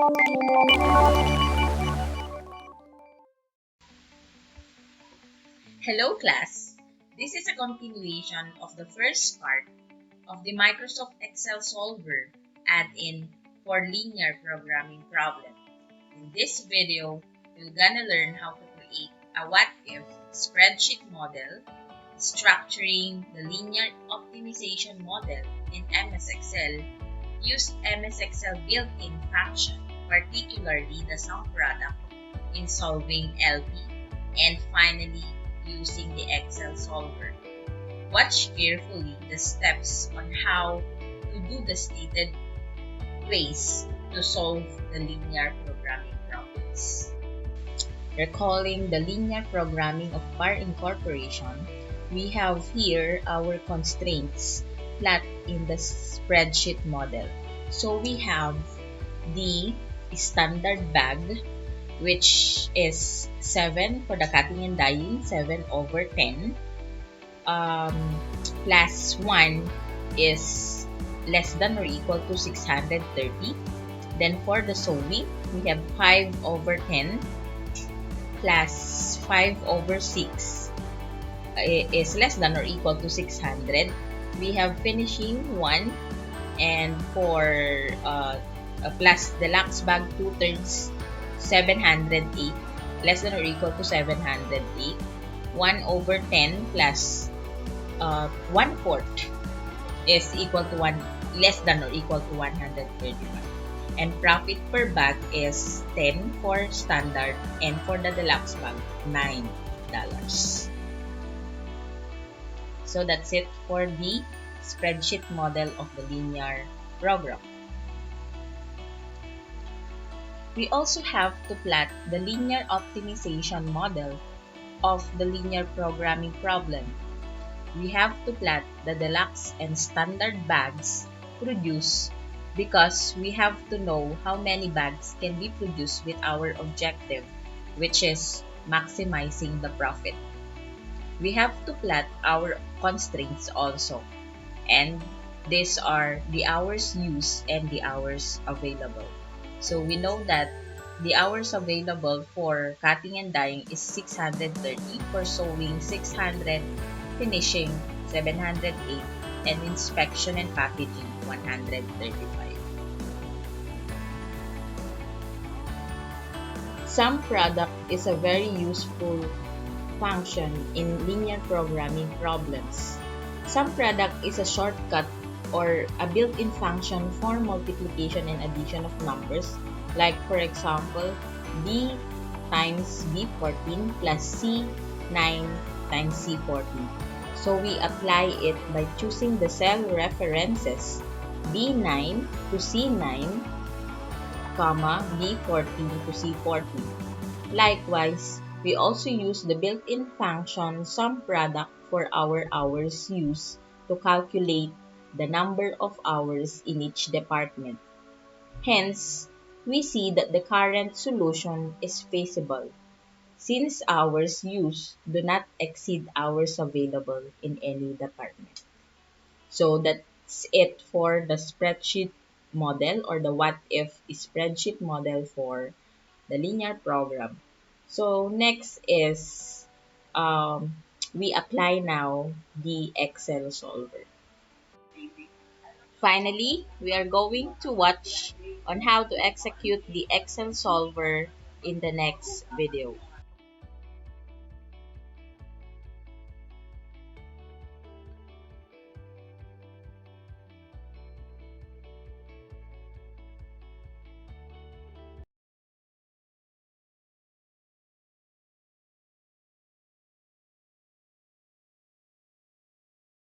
Hello class! This is a continuation of the first part of the Microsoft Excel Solver add-in for linear programming problem. In this video, we're gonna learn how to create a what-if spreadsheet model, structuring the linear optimization model in MS Excel, use MS Excel built-in function, particularly the SUMPRODUCT, in solving LP, and finally, using the Excel solver. Watch carefully the steps on how to do the stated ways to solve the linear programming problems. Recalling the linear programming of bar incorporation, we have here our constraints plot in the spreadsheet model. So we have the standard bag, which is 7 for the cutting and dyeing, 7 over 10, plus 1 is less than or equal to 630. Then for the sewing, we have 5 over 10 plus 5 over 6 is less than or equal to 600. We have finishing 1, and for plus the lax bag 2/3, 708, less than or equal to 708. 1 over 10 plus 1/4 is equal to 1, less than or equal to 131. And profit per bag is 10 for standard, and for the deluxe bag, $9. So that's it for the spreadsheet model of the linear program. We also have to plot the linear optimization model of the linear programming problem. We have to plot the deluxe and standard bags produced because we have to know how many bags can be produced with our objective, which is maximizing the profit. We have to plot our constraints also, and these are the hours used and the hours available. So we know that the hours available for cutting and dyeing is 630, for sewing 600, finishing 708, and inspection and packaging 135. SUMPRODUCT is a very useful function in linear programming problems. SUMPRODUCT is a shortcut or a built-in function for multiplication and addition of numbers, like for example, B times B14 plus C9 times C14. So we apply it by choosing the cell references B9 to C9, comma, B14 to C14. Likewise, we also use the built-in function SUMPRODUCT for our hours used to calculate the number of hours in each department. Hence, we see that the current solution is feasible since hours used do not exceed hours available in any department. So that's it for the spreadsheet model, or the what-if spreadsheet model for the linear program. So next is we apply now the Excel solver. Finally, we are going to watch on how to execute the Excel solver in the next video.